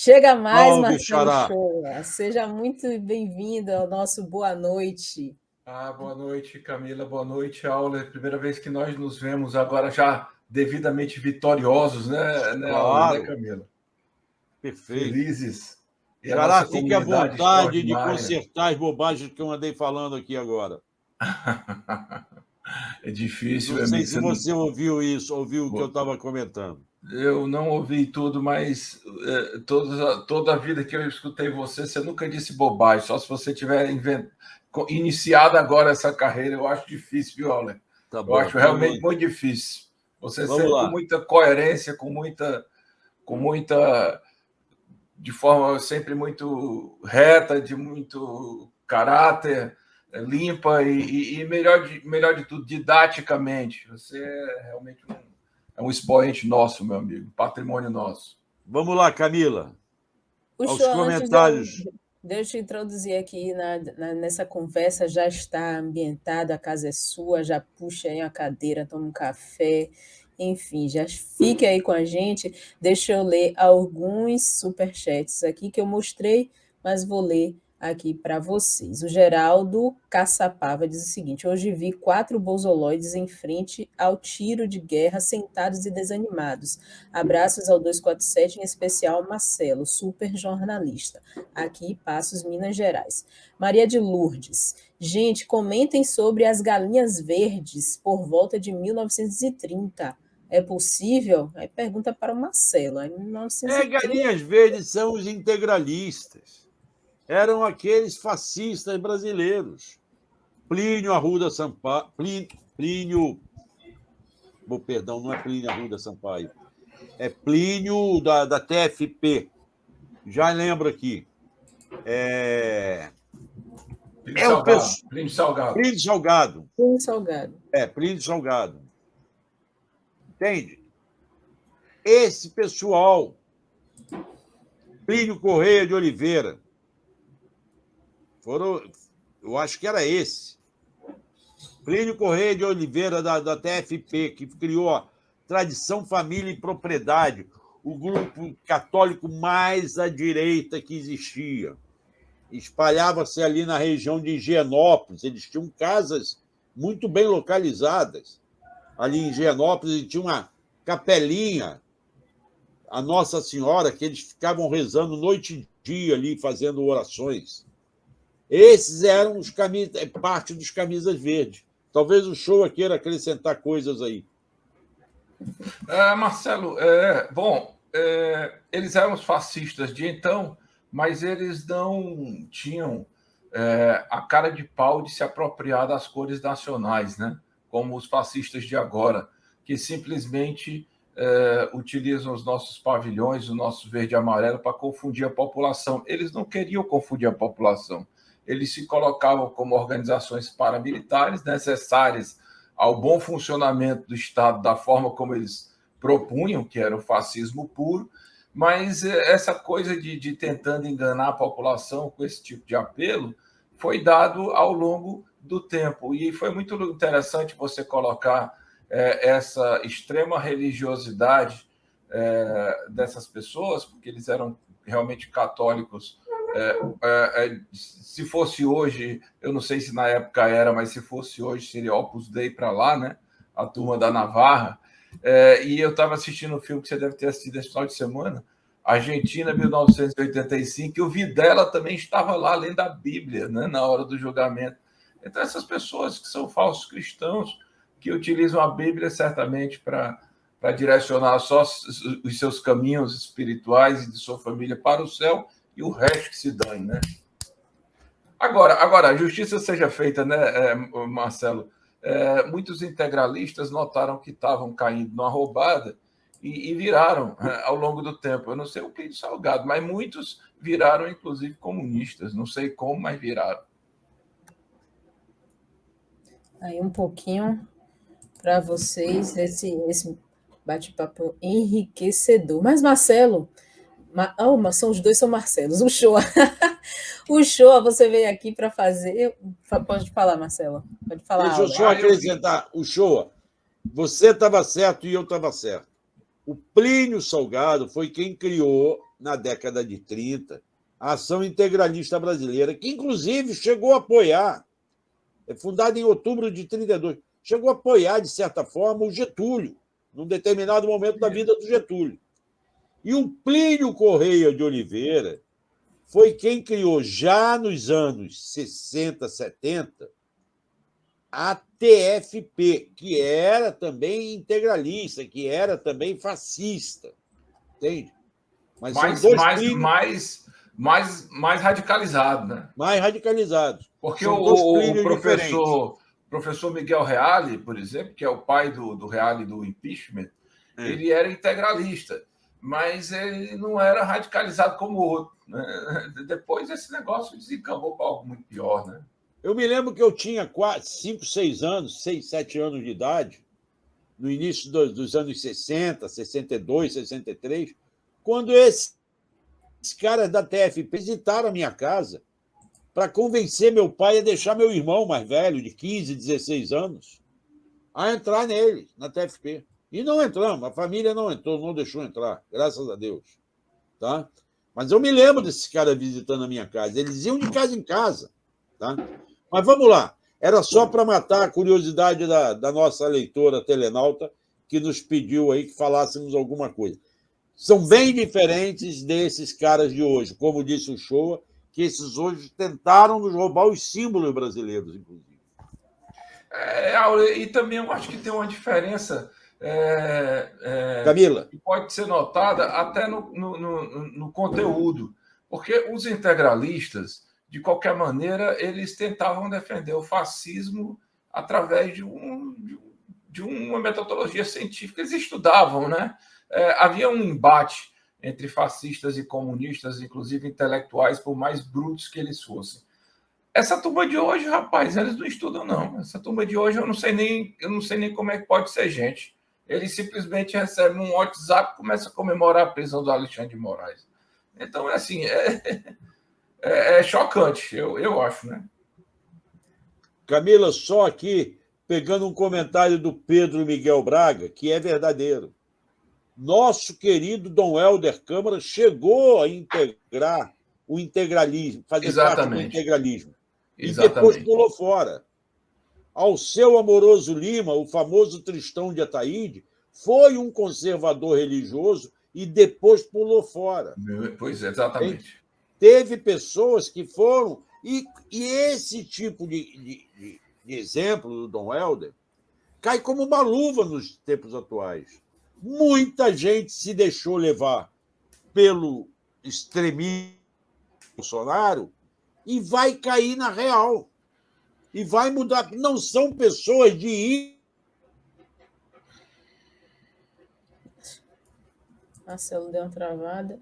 Chega mais, Salve, Marcelo Xará. Shoa. Seja muito bem-vindo ao nosso Boa Noite. Boa noite, Camila. Boa noite, Auler. Primeira vez que nós nos vemos agora já devidamente vitoriosos, né, Auler, né, Claro, Camila? perfeito. Felizes. E a Xará, nossa fique à comunidade vontade de extraordinária. consertar as bobagens que eu andei falando aqui agora. É difícil, Não sei amigo. se você ouviu isso, ouviu o que eu estava comentando. Eu não ouvi tudo, mas toda a vida que eu escutei você, você nunca disse bobagem, só se você tiver iniciado agora essa carreira, eu acho difícil, viu, Auler? Tá Eu bom, acho realmente muito difícil. Você Vamos sempre lá. com muita coerência, de forma sempre muito reta, de muito caráter, limpa e melhor de tudo, didaticamente. Você é realmente um expoente nosso, meu amigo, patrimônio nosso. Vamos lá, Camila. Aos Shoa, comentários. Deixa eu te introduzir aqui nessa conversa, já está ambientada, a casa é sua, já puxa aí a cadeira, toma um café, enfim, já fique aí com a gente. Deixa eu ler alguns superchats aqui que eu mostrei, mas vou ler aqui para vocês. O Geraldo Caçapava diz o seguinte: hoje vi 4 bolsoloides em frente ao tiro de guerra, sentados e desanimados. Abraços ao 247, em especial ao Marcelo, super jornalista, aqui Passos, Minas Gerais. Maria de Lourdes: gente, comentem sobre as galinhas verdes por volta de 1930. É possível? Aí pergunta para o Marcelo. Em 1930... Galinhas verdes são os integralistas. Eram aqueles fascistas brasileiros. Plínio Arruda Sampaio. Plínio. Bom, perdão, não é Plínio Arruda Sampaio. É Plínio da TFP. Já lembro aqui. Plínio Salgado. Plínio Salgado. Plínio Salgado. Plínio Salgado. Entende? Esse pessoal, Plínio Correia de Oliveira, eu acho que era esse. Plínio Correia de Oliveira, da TFP, que criou a Tradição, Família e Propriedade, o grupo católico mais à direita que existia. Espalhava-se ali na região de Higienópolis. Eles tinham casas muito bem localizadas. Ali em Higienópolis, tinha uma capelinha, a Nossa Senhora, que eles ficavam rezando noite e dia ali, fazendo orações. Esses eram parte dos camisas verdes. Talvez o Shoa queira acrescentar coisas aí. Marcelo, eles eram os fascistas de então, mas eles não tinham a cara de pau de se apropriar das cores nacionais, né? Como os fascistas de agora, que simplesmente utilizam os nossos pavilhões, o nosso verde e amarelo, para confundir a população. Eles não queriam confundir a população. Eles se colocavam como organizações paramilitares necessárias ao bom funcionamento do Estado, da forma como eles propunham, que era o fascismo puro, mas essa coisa de tentando enganar a população com esse tipo de apelo foi dado ao longo do tempo. E foi muito interessante você colocar essa extrema religiosidade dessas pessoas, porque eles eram realmente católicos. Se fosse hoje, eu não sei se na época era, mas se fosse hoje seria Opus Dei para lá, né? A turma da Navarra. E eu estava assistindo um filme que você deve ter assistido esse final de semana, Argentina, 1985, e o Videla também estava lá, além da Bíblia, né? Na hora do julgamento. Então, essas pessoas que são falsos cristãos, que utilizam a Bíblia certamente para direcionar só os seus caminhos espirituais e de sua família para o céu, e o resto que se dane, né? Agora, a justiça seja feita, né, Marcelo? Muitos integralistas notaram que estavam caindo numa roubada e viraram ao longo do tempo. Eu não sei o Plínio Salgado, mas muitos viraram, inclusive, comunistas. Não sei como, mas viraram. Aí um pouquinho para vocês, esse bate-papo enriquecedor. Mas, Marcelo... são os dois são Marcelos. O Shoa, você veio aqui para fazer... Pode falar, Marcelo. Pode falar. Deixa eu só acrescentar. O Shoa, você estava certo e eu estava certo. O Plínio Salgado foi quem criou na década de 30, a Ação Integralista Brasileira, que, inclusive, chegou a apoiar, é fundada em outubro de 32, chegou a apoiar, de certa forma, o Getúlio, num determinado momento da vida do Getúlio. E o Plínio Correia de Oliveira foi quem criou, já nos anos 60, 70, a TFP, que era também integralista, que era também fascista. Entende? Mas são dois Plínios mais radicalizado, né? mais radicalizados. Porque São dois o Plínios diferentes. professor Miguel Reale, por exemplo, que é o pai do Reale do impeachment, ele era integralista, mas ele não era radicalizado como o outro, né? Depois esse negócio desencampou para algo muito pior, né? Eu me lembro que eu tinha 5, 6 anos, 6, 7 anos de idade, no início dos anos 60, 62, 63, quando esses caras da TFP visitaram a minha casa para convencer meu pai a deixar meu irmão mais velho, de 15, 16 anos, a entrar nele, na TFP. E não entramos, a família não entrou, não deixou entrar, graças a Deus. Tá? Mas eu me lembro desses caras visitando a minha casa. Eles iam de casa em casa. Tá? Mas vamos lá. Era só para matar a curiosidade da nossa leitora telenauta, que nos pediu aí que falássemos alguma coisa. São bem diferentes desses caras de hoje. Como disse o Shoa, que esses hoje tentaram nos roubar os símbolos brasileiros, inclusive. E também eu acho que tem uma diferença Camila, que pode ser notada até no conteúdo, porque os integralistas, de qualquer maneira, eles tentavam defender o fascismo através de uma metodologia científica. Eles estudavam, né? Havia um embate entre fascistas e comunistas, inclusive intelectuais, por mais brutos que eles fossem. Essa turma de hoje, rapaz, eles não estudam, não. Essa turma de hoje, eu não sei nem como é que pode ser gente. Eles simplesmente recebem um WhatsApp e começam a comemorar a prisão do Alexandre de Moraes. Então, assim, é chocante, eu acho, né? Camila, só aqui, pegando um comentário do Pedro Miguel Braga, que é verdadeiro. Nosso querido Dom Helder Câmara chegou a integrar o integralismo, fazer parte do integralismo. E depois pulou fora. Alceu Amoroso Lima, o famoso Tristão de Ataíde, foi um conservador religioso e depois pulou fora. Pois é, exatamente. Teve pessoas que foram... E esse tipo de exemplo do Dom Helder cai como uma luva nos tempos atuais. Muita gente se deixou levar pelo extremismo Bolsonaro e vai cair na real. E vai mudar. Não são pessoas de ir. Marcelo deu uma travada.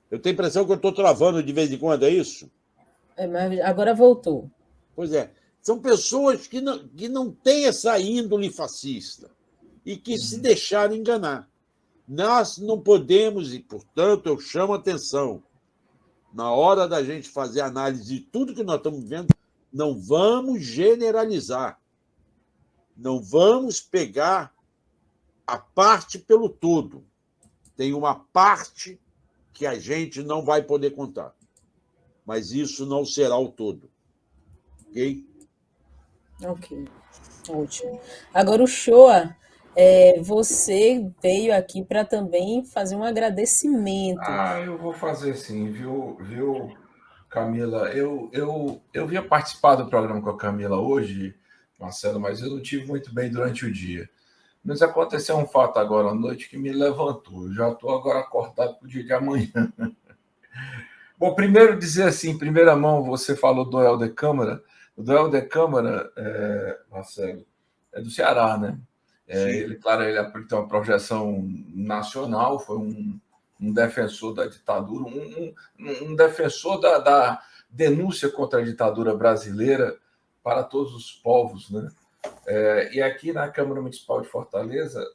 Eu tenho a impressão que eu estou travando de vez em quando, é isso? Mas agora voltou. Pois é. São pessoas que não têm essa índole fascista e que se deixaram enganar. Nós não podemos, e, portanto, eu chamo a atenção, na hora da gente fazer análise de tudo que nós estamos vendo, não vamos generalizar. Não vamos pegar a parte pelo todo. Tem uma parte que a gente não vai poder contar. Mas isso não será o todo. Ok? Ok. Ótimo. Agora, o Shoa, você veio aqui para também fazer um agradecimento. Eu vou fazer sim, viu, Camila? Eu vinha participar do programa com a Camila hoje, Marcelo, mas eu não tive muito bem durante o dia. Mas aconteceu um fato agora à noite que me levantou. Eu já estou agora acordado para o dia de amanhã. Bom, primeiro dizer assim, em primeira mão, você falou do Helder Câmara. O do Helder Câmara, Marcelo, é do Ceará, né? Ele tem uma projeção nacional, foi um defensor da ditadura, um defensor da denúncia contra a ditadura brasileira para todos os povos, né? E aqui na Câmara Municipal de Fortaleza,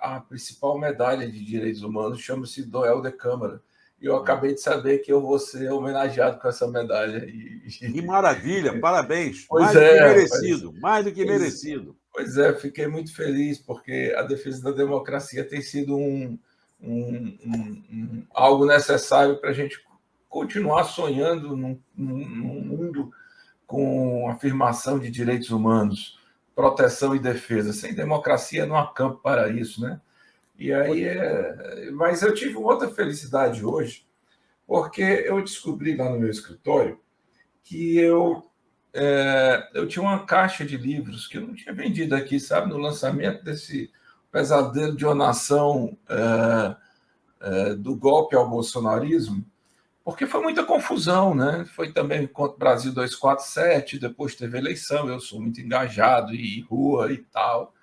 a principal medalha de direitos humanos chama-se do Helder Câmara. E eu acabei de saber que eu vou ser homenageado com essa medalha. Que maravilha, parabéns. Mais do que merecido. Pois é, fiquei muito feliz, porque a defesa da democracia tem sido algo necessário para a gente continuar sonhando num mundo com afirmação de direitos humanos, proteção e defesa. Sem democracia não há campo para isso, né? E aí, mas eu tive outra felicidade hoje, porque eu descobri lá no meu escritório que eu tinha uma caixa de livros que eu não tinha vendido aqui, sabe, no lançamento desse Pesadelo de uma Nação do golpe ao bolsonarismo, porque foi muita confusão, né? Foi também contra o Brasil 247, depois teve eleição, eu sou muito engajado em rua e tal.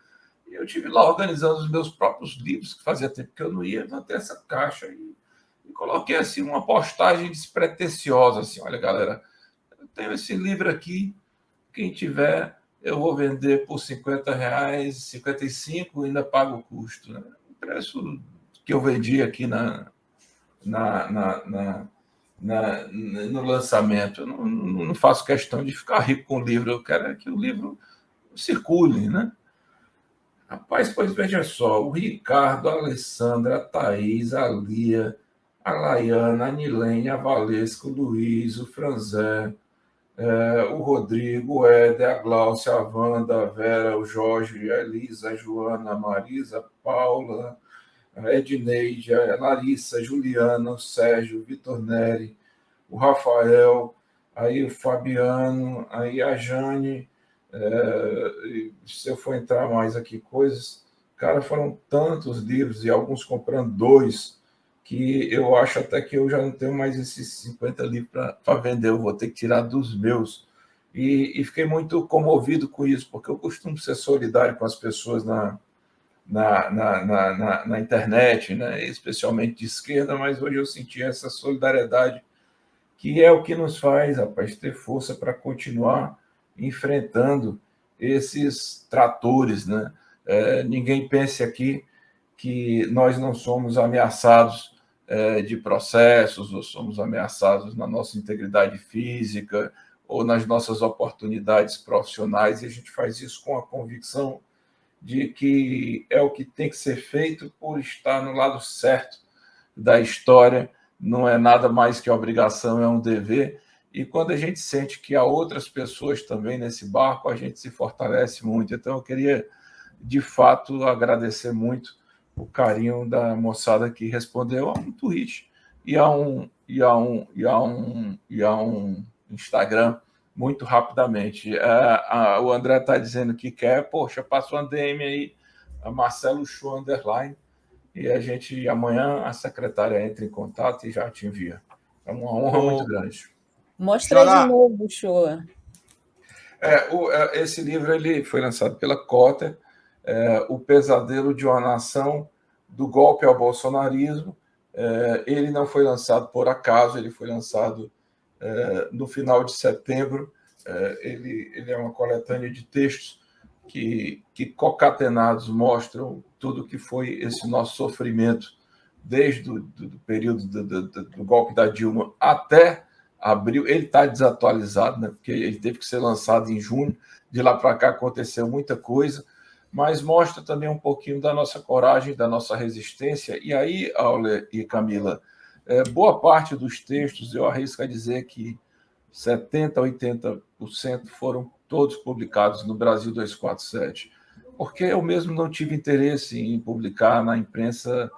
E eu tive lá organizando os meus próprios livros, que fazia tempo que eu não ia, então ter essa caixa e coloquei assim uma postagem despretensiosa, assim, olha, galera, eu tenho esse livro aqui, quem tiver, eu vou vender por R$50, 55, ainda pago o custo, né? O preço que eu vendi aqui no lançamento. Eu não faço questão de ficar rico com o livro, eu quero que o livro circule, né? Rapaz, pois veja só, o Ricardo, a Alessandra, a Thaís, a Lia, a Laiana, a Nilene, a Valesca, o Luiz, o Franzé, o Rodrigo, o Éder, a Glaucia, a Wanda, a Vera, o Jorge, a Elisa, a Joana, a Marisa, a Paula, a Edneide, a Larissa, a Juliana, o Sérgio, o Vitor Neri, o Rafael, aí o Fabiano, aí a Jane, se eu for entrar mais aqui coisas, cara, foram tantos livros e alguns comprando 2, que eu acho até que eu já não tenho mais esses 50 livros para vender, eu vou ter que tirar dos meus. E fiquei muito comovido com isso, porque eu costumo ser solidário com as pessoas na internet, né? Especialmente de esquerda, mas hoje eu senti essa solidariedade, que é o que nos faz, rapaz, ter força para continuar enfrentando esses tratores, né? Ninguém pense aqui que nós não somos ameaçados de processos, ou somos ameaçados na nossa integridade física ou nas nossas oportunidades profissionais, e a gente faz isso com a convicção de que é o que tem que ser feito por estar no lado certo da história, não é nada mais que obrigação, é um dever. E quando a gente sente que há outras pessoas também nesse barco, a gente se fortalece muito. Então, eu queria, de fato, agradecer muito o carinho da moçada que respondeu a um tweet e a um Instagram muito rapidamente. O André está dizendo que quer, poxa, passa uma DM aí, a Marcelo Show Underline, e a gente, amanhã, a secretária entra em contato e já te envia. É uma honra muito grande. Mostra aí de novo, Shoa. Esse livro ele foi lançado pela Cotter, O Pesadelo de uma Nação do Golpe ao Bolsonarismo. Ele não foi lançado por acaso, ele foi lançado no final de setembro. Ele é uma coletânea de textos que concatenados mostram tudo que foi esse nosso sofrimento desde o período do golpe da Dilma até abril. Ele está desatualizado, né? Porque ele teve que ser lançado em junho. De lá para cá aconteceu muita coisa, mas mostra também um pouquinho da nossa coragem, da nossa resistência. E aí, Auler e Camila, boa parte dos textos, eu arrisco a dizer que 70% a 80% foram todos publicados no Brasil 247, porque eu mesmo não tive interesse em publicar na imprensa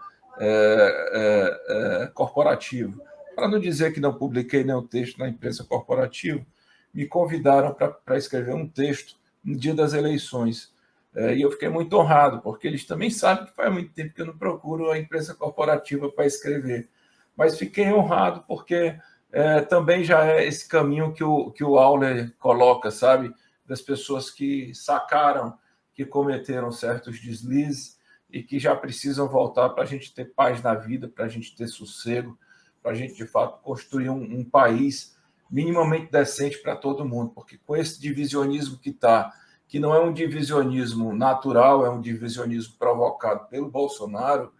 corporativa. Para não dizer que não publiquei nenhum texto na imprensa corporativa, me convidaram para escrever um texto no dia das eleições. E eu fiquei muito honrado, porque eles também sabem que faz muito tempo que eu não procuro a imprensa corporativa para escrever. Mas fiquei honrado porque também já é esse caminho que o Auler coloca, sabe? Das pessoas que sacaram, que cometeram certos deslizes e que já precisam voltar para a gente ter paz na vida, para a gente ter sossego, para a gente, de fato, construir um país minimamente decente para todo mundo. Porque com esse divisionismo que não é um divisionismo natural, é um divisionismo provocado pelo Bolsonaro,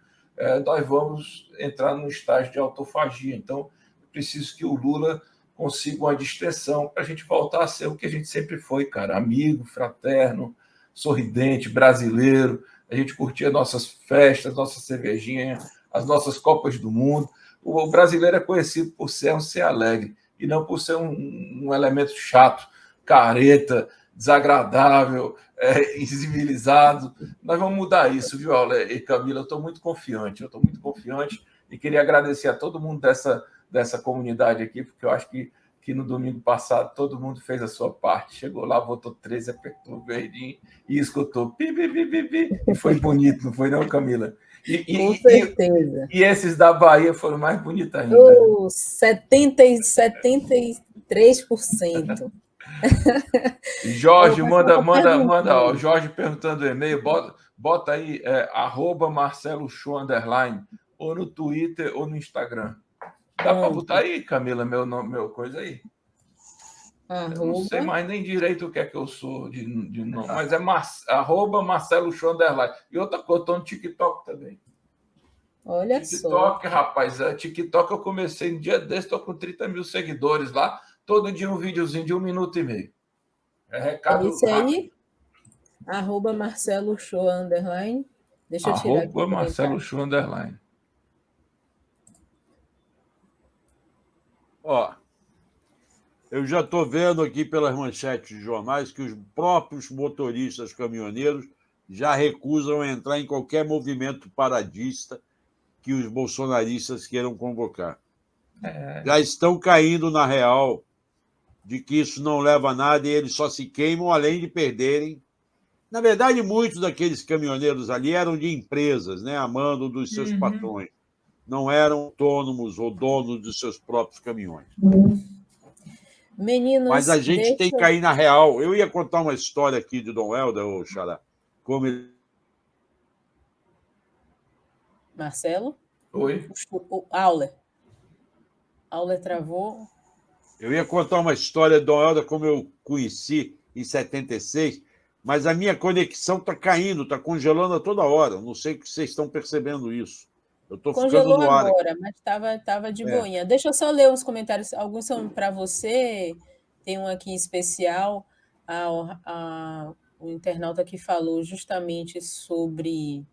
nós vamos entrar num estágio de autofagia. Então, preciso que o Lula consiga uma distensão para a gente voltar a ser o que a gente sempre foi, cara, amigo, fraterno, sorridente, brasileiro. A gente curtia nossas festas, nossa cervejinha, as nossas Copas do Mundo. O brasileiro é conhecido por ser um ser alegre e não por ser um elemento chato, careta, desagradável, incivilizado. Nós vamos mudar isso, viu, Aula e Camila? Eu estou muito confiante e queria agradecer a todo mundo dessa comunidade aqui, porque eu acho que no domingo passado todo mundo fez a sua parte. Chegou lá, votou 13, apertou o verdinho e escutou pi, pi, pi, pi, pi. E foi bonito, não foi não, Camila? Com certeza. E esses da Bahia foram mais bonitos ainda. 73%. Jorge, manda. Ó, Jorge perguntando o e-mail, bota aí @Marcelo Show _, ou no Twitter ou no Instagram. Dá para botar aí, Camila, meu coisa aí? Eu não sei mais nem direito o que é que eu sou de nome, mas é @Marcelo Show _. E outra coisa, eu estou no TikTok também. Olha TikTok, rapaz, TikTok eu comecei no dia desse, estou com 30 mil seguidores lá, todo dia um videozinho de 1 minuto e meio. É recado esse aí, @Marcelo Show _. Deixa eu tirar aqui. Marcelo Show _. Ó, eu já estou vendo aqui pelas manchetes de jornais que os próprios motoristas caminhoneiros já recusam entrar em qualquer movimento paradista que os bolsonaristas queiram convocar. Já estão caindo na real de que isso não leva a nada e eles só se queimam, além de perderem. Na verdade, muitos daqueles caminhoneiros ali eram de empresas, né, a mando dos seus patrões. Não eram autônomos ou donos dos seus próprios caminhões. Meninos, mas a gente tem que cair na real. Eu ia contar uma história aqui de Dom Helder, ô Xará. Como ele... Marcelo? Oi? O Auler. Auler travou. Eu ia contar uma história de Dom Helder, como eu conheci em 76, mas a minha conexão está caindo, está congelando a toda hora. Não sei se vocês estão percebendo isso. Eu estou ficando no ar. Agora, mas estava de boinha. Deixa eu só ler os comentários. Alguns são para você. Tem um aqui em especial. O internauta que falou justamente sobre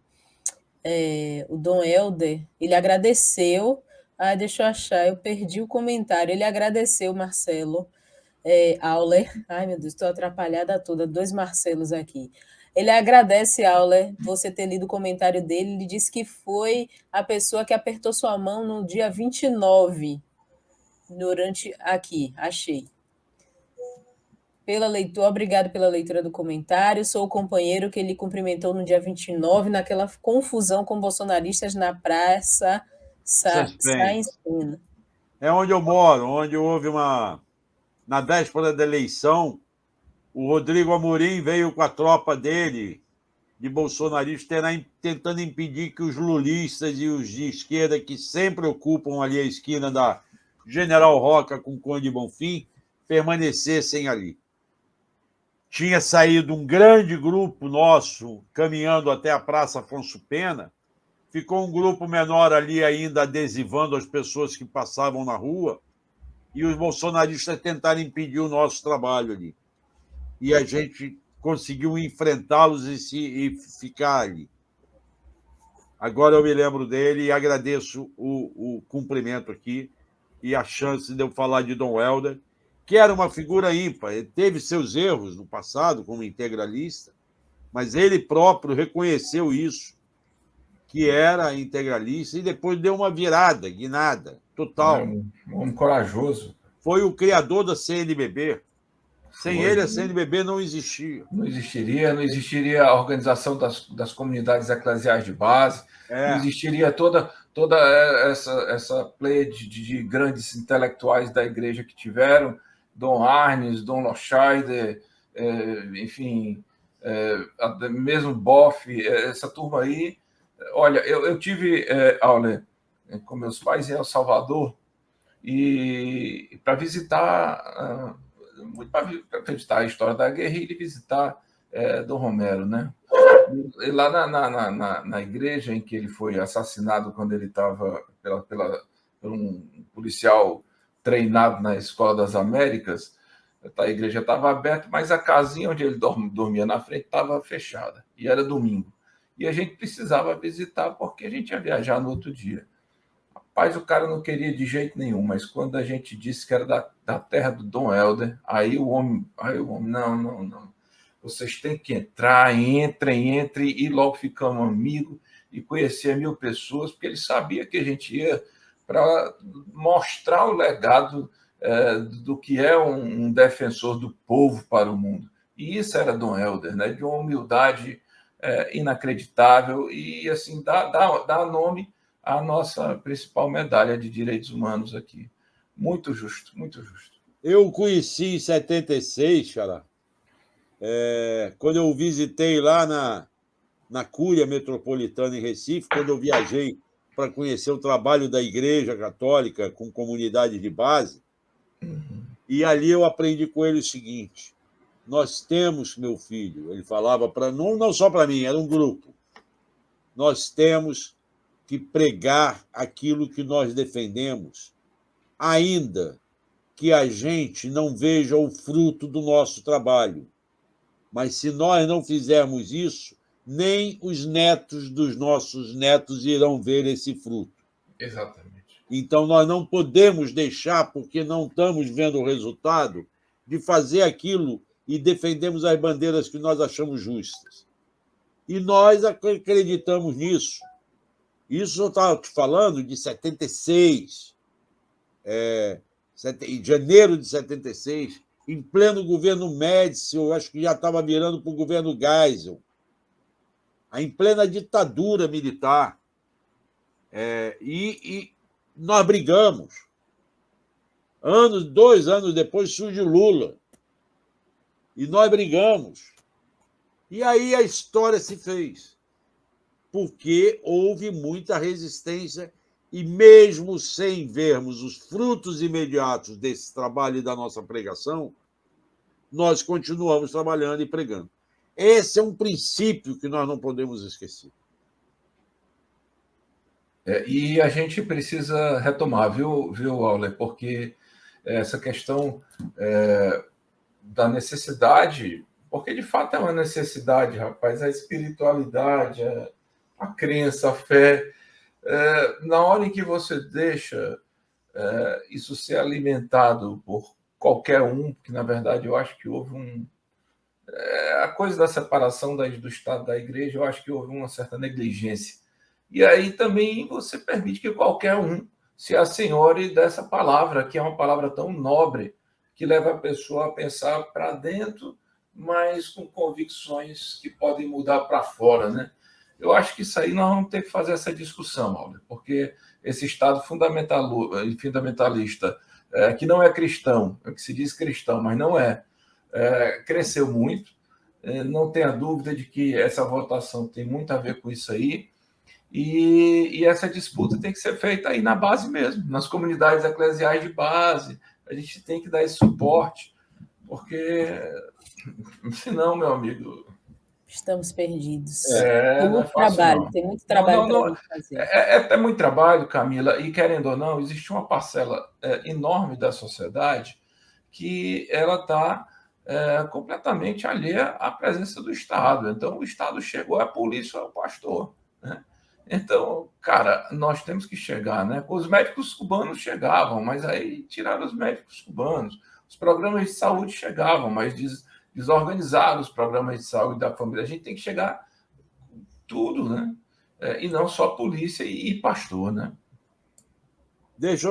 o Dom Helder. Ele agradeceu. Deixa eu achar. Eu perdi o comentário. Ele agradeceu, Marcelo Auler. Ai, meu Deus, estou atrapalhada toda. 2 Marcelos aqui. Ele agradece, Auler, você ter lido o comentário dele. Ele disse que foi a pessoa que apertou sua mão no dia 29, aqui, achei. Obrigado pela leitura do comentário. Sou o companheiro que ele cumprimentou no dia 29, naquela confusão com bolsonaristas na Praça Sáenz Pena. É onde eu moro, onde houve na véspera da eleição, o Rodrigo Amorim veio com a tropa dele, de bolsonaristas, tentando impedir que os lulistas e os de esquerda, que sempre ocupam ali a esquina da General Roca com Conde Bonfim, permanecessem ali. Tinha saído um grande grupo nosso caminhando até a Praça Afonso Pena, ficou um grupo menor ali ainda adesivando as pessoas que passavam na rua, e os bolsonaristas tentaram impedir o nosso trabalho ali. E a gente conseguiu enfrentá-los e ficar ali. Agora eu me lembro dele e agradeço o cumprimento aqui e a chance de eu falar de Dom Helder, que era uma figura ímpar. Ele teve seus erros no passado como integralista, mas ele próprio reconheceu isso, que era integralista, e depois deu uma virada, guinada, total. Um homem corajoso. Foi o criador da CNBB. Sem ele, a CNBB não existia. Não existiria a organização das comunidades eclesiais de base, não existiria toda essa pleiade de grandes intelectuais da igreja que tiveram, Dom Arnes, Dom Loscheider, enfim, mesmo Boff, essa turma aí. Olha, eu tive aula com meus pais em El Salvador e para visitar... para visitar a história da guerrilha e visitar Dom Romero, né? E lá na igreja em que ele foi assassinado quando ele estava por um policial treinado na Escola das Américas, a igreja estava aberta, mas a casinha onde ele dormia na frente estava fechada, e era domingo. e a gente precisava visitar porque a gente ia viajar no outro dia. Rapaz, o cara não queria de jeito nenhum, mas quando a gente disse que era da terra do Dom Helder, aí o homem, não. Vocês têm que entrar, entrem, e logo ficamos amigos e conhecer 1000 pessoas, porque ele sabia que a gente ia para mostrar o legado do que é um defensor do povo para o mundo. E isso era Dom Helder, né? De uma humildade inacreditável e assim dá nome à nossa principal medalha de direitos humanos aqui. Muito justo, muito justo. Eu o conheci em 76, Xará, quando eu visitei lá na Cúria Metropolitana em Recife, quando eu viajei para conhecer o trabalho da Igreja Católica com comunidade de base, e ali eu aprendi com ele o seguinte: nós temos, meu filho, ele falava para não só para mim, era um grupo, nós temos que pregar aquilo que nós defendemos, ainda que a gente não veja o fruto do nosso trabalho. Mas se nós não fizermos isso, nem os netos dos nossos netos irão ver esse fruto. Exatamente. Então, nós não podemos deixar, porque não estamos vendo o resultado, de fazer aquilo e defendemos as bandeiras que nós achamos justas. E nós acreditamos nisso. Isso eu estava te falando de 76, em janeiro de 76, em pleno governo Médici, eu acho que já estava virando para o governo Geisel, em plena ditadura militar. E nós brigamos. 2 anos depois surge Lula. E nós brigamos. E aí a história se fez. Porque houve muita resistência e, mesmo sem vermos os frutos imediatos desse trabalho e da nossa pregação, nós continuamos trabalhando e pregando. Esse é um princípio que nós não podemos esquecer. E a gente precisa retomar, viu, Auler? Porque essa questão da necessidade, porque de fato é uma necessidade, rapaz, a espiritualidade, a crença, a fé, na hora em que você deixa isso ser alimentado por qualquer um, que na verdade eu acho que houve a coisa da separação do Estado da Igreja, eu acho que houve uma certa negligência. E aí também você permite que qualquer um se assenhore dessa palavra, que é uma palavra tão nobre, que leva a pessoa a pensar para dentro, mas com convicções que podem mudar para fora, né? Eu acho que isso aí nós vamos ter que fazer essa discussão, Alder, porque esse Estado fundamentalista, que não é cristão, que se diz cristão, mas não cresceu muito. Não tenha dúvida de que essa votação tem muito a ver com isso aí. E essa disputa tem que ser feita aí na base mesmo, nas comunidades eclesiais de base. A gente tem que dar esse suporte, porque senão, meu amigo, estamos perdidos. Tem muito trabalho para fazer. É muito trabalho, Camila, e querendo ou não, existe uma parcela enorme da sociedade que ela está completamente alheia à presença do Estado. Então, o Estado chegou, a polícia é o pastor, né? Então, cara, nós temos que chegar, né? Os médicos cubanos chegavam, mas aí tiraram os médicos cubanos. Os programas de saúde chegavam, mas desorganizaram os programas de saúde da família. A gente tem que chegar tudo, né? E não só polícia e pastor, né?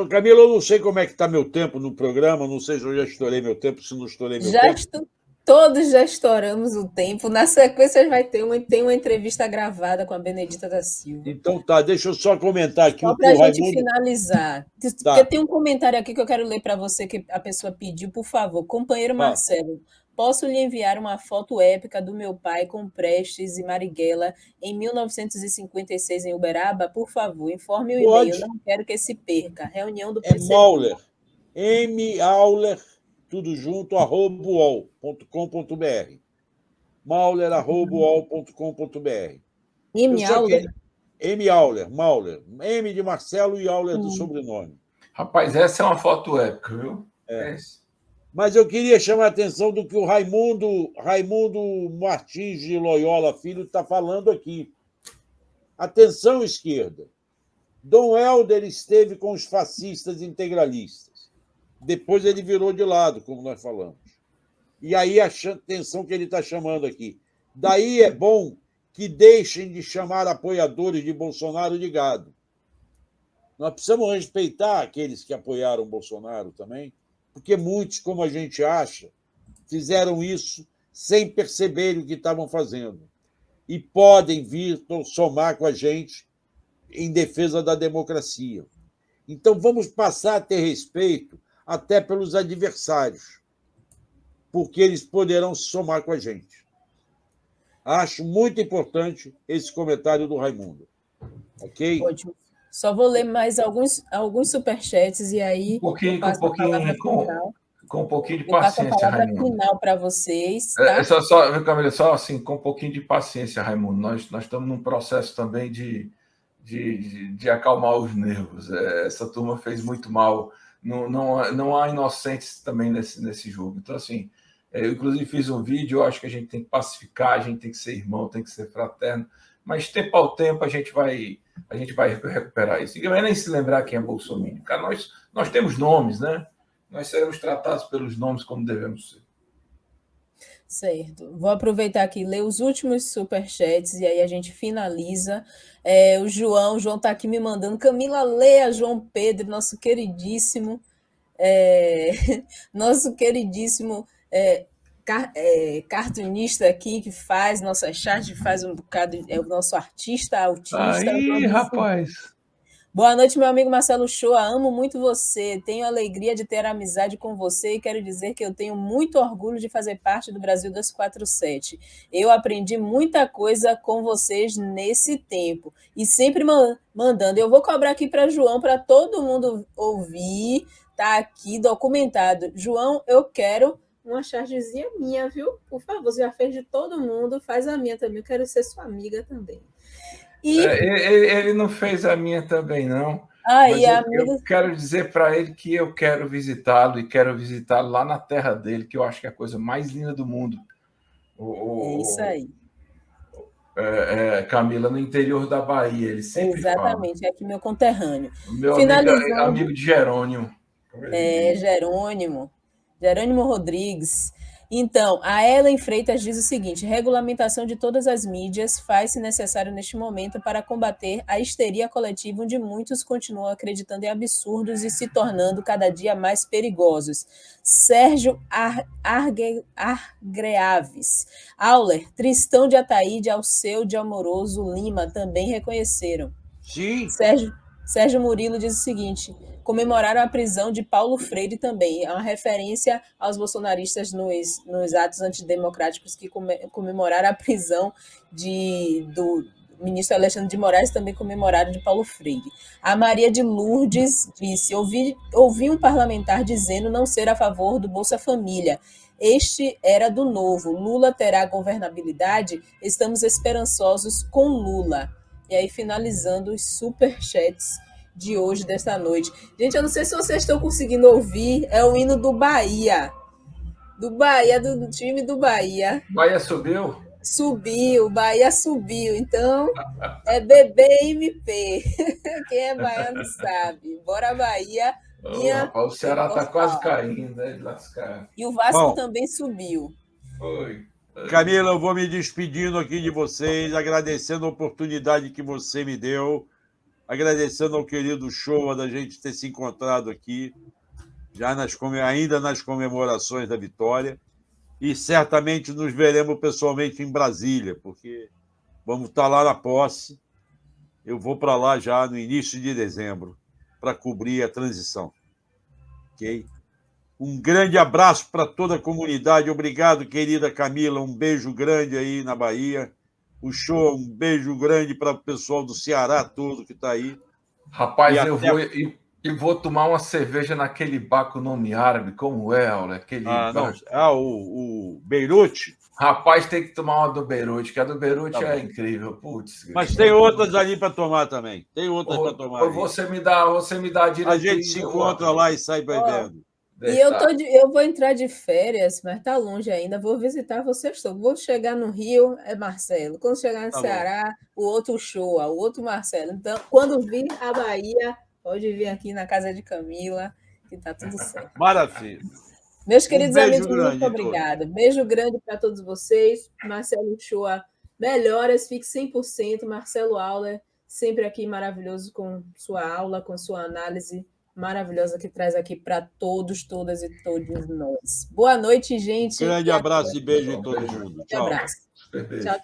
Camila, eu não sei como é que está meu tempo no programa, não sei se eu já estourei meu tempo, se não estourei meu tempo. Todos já estouramos o tempo. Na sequência, tem uma entrevista gravada com a Benedita da Silva. Então tá, deixa eu só comentar aqui. Só para a gente finalizar. Tá. Porque tem um comentário aqui que eu quero ler para você, que a pessoa pediu, por favor. Companheiro Marcelo, posso lhe enviar uma foto épica do meu pai com Prestes e Marighella em 1956 em Uberaba? Por favor, informe o e-mail. Não quero que se perca. Reunião do PCB. Mauler. Mauler, tudo junto, @uol.com.br. Mauler@uol.com.br. Mauler. M de Marcelo e Auler do sobrenome. Rapaz, essa é uma foto épica, viu? Mas eu queria chamar a atenção do que o Raimundo Martins de Loyola Filho está falando aqui. Atenção, esquerda. Dom Helder esteve com os fascistas integralistas. Depois ele virou de lado, como nós falamos. E aí a atenção que ele está chamando aqui. Daí é bom que deixem de chamar apoiadores de Bolsonaro de gado. Nós precisamos respeitar aqueles que apoiaram Bolsonaro também, porque muitos, como a gente acha, fizeram isso sem perceberem o que estavam fazendo. E podem vir somar com a gente em defesa da democracia. Então, vamos passar a ter respeito até pelos adversários, porque eles poderão se somar com a gente. Acho muito importante esse comentário do Raimundo. Ok? Ótimo. Só vou ler mais alguns superchats e aí com um pouquinho de paciência, Raimundo. Final para vocês. Tá? Camila, só assim, com um pouquinho de paciência, Raimundo. Nós estamos num processo também de acalmar os nervos. Essa turma fez muito mal. Não há inocentes também nesse jogo. Então, assim, eu inclusive fiz um vídeo, eu acho que a gente tem que pacificar, a gente tem que ser irmão, tem que ser fraterno, mas tempo ao tempo a gente vai recuperar isso. E nem se lembrar quem é Bolsonaro. Cara, nós temos nomes, né? Nós seremos tratados pelos nomes como devemos ser. Certo. Vou aproveitar aqui e ler os últimos superchats e aí a gente finaliza. O João está aqui me mandando. Camila, leia João Pedro, nosso queridíssimo cartunista aqui, que faz nossa chat, faz um bocado, é o nosso artista autista. Aí, rapaz! Boa noite, meu amigo Marcelo Shoa, amo muito você, tenho a alegria de ter amizade com você e quero dizer que eu tenho muito orgulho de fazer parte do Brasil 247. Eu aprendi muita coisa com vocês nesse tempo e sempre mandando. Eu vou cobrar aqui para João, para todo mundo ouvir, tá aqui documentado. João, eu quero uma chargezinha minha, viu? Por favor, você já fez de todo mundo, faz a minha também, eu quero ser sua amiga também. Ele não fez a minha também, não. Mas eu quero dizer para ele que eu quero visitá-lo e quero visitá-lo lá na terra dele, que eu acho que é a coisa mais linda do mundo. É isso aí. Camila, no interior da Bahia, ele sempre Exatamente, fala. É aqui meu conterrâneo. Meu amigo de Jerônimo. Jerônimo Rodrigues. Então, a Ellen Freitas diz o seguinte: regulamentação de todas as mídias faz-se necessário neste momento para combater a histeria coletiva onde muitos continuam acreditando em absurdos e se tornando cada dia mais perigosos. Sérgio Argreaves. Auler, Tristão de Ataíde, Alceu de Amoroso Lima também reconheceram. Sim. Sérgio Murilo diz o seguinte: comemoraram a prisão de Paulo Freire também. É uma referência aos bolsonaristas nos atos antidemocráticos que comemoraram a prisão do ministro Alexandre de Moraes, também comemoraram de Paulo Freire. A Maria de Lourdes disse: ouvi um parlamentar dizendo não ser a favor do Bolsa Família. Este era do Novo. Lula terá governabilidade? Estamos esperançosos com Lula. E aí, finalizando os superchats de hoje, desta noite. Gente, eu não sei se vocês estão conseguindo ouvir, é o hino do Bahia. Do time do Bahia. Bahia subiu? Subiu, Bahia subiu. Então, é BBMP. Quem é baiano sabe. Bora, Bahia. O Ceará está quase caindo, né? Lascar. E o Vasco também subiu. Oi. Camila, eu vou me despedindo aqui de vocês, agradecendo a oportunidade que você me deu, agradecendo ao querido Shoa da gente ter se encontrado aqui, ainda nas comemorações da vitória, e certamente nos veremos pessoalmente em Brasília, porque vamos estar lá na posse. Eu vou para lá já no início de dezembro, para cobrir a transição. Ok? Um grande abraço para toda a comunidade. Obrigado, querida Camila. Um beijo grande aí na Bahia. O Show, um beijo grande para o pessoal do Ceará todo que está aí. Rapaz, eu vou tomar uma cerveja naquele bar com nome árabe. Como é, Aula? O Beirute? Rapaz, tem que tomar uma do Beirute, que a do Beirute é incrível. Putz, mas tem outras ali para tomar também. Tem outras para tomar. Você me dá a diretriz. A gente se encontra lá e sai bebendo. E eu vou entrar de férias, mas tá longe ainda. Vou visitar vocês todos. Vou chegar no Rio, é Marcelo. Quando chegar no Ceará, o outro Shoa, o outro Marcelo. Então, quando vir a Bahia, pode vir aqui na casa de Camila, que tá tudo certo. Maravilha. Meus queridos amigos, muito obrigada. Beijo grande para todos vocês. Marcelo Shoa, melhoras, fique 100%. Marcelo Auler, sempre aqui maravilhoso com sua aula, com sua análise maravilhosa que traz aqui para todos, todas e todos nós. Boa noite, gente. Grande abraço e beijo em todo mundo. Tchau. Abraço. Tchau.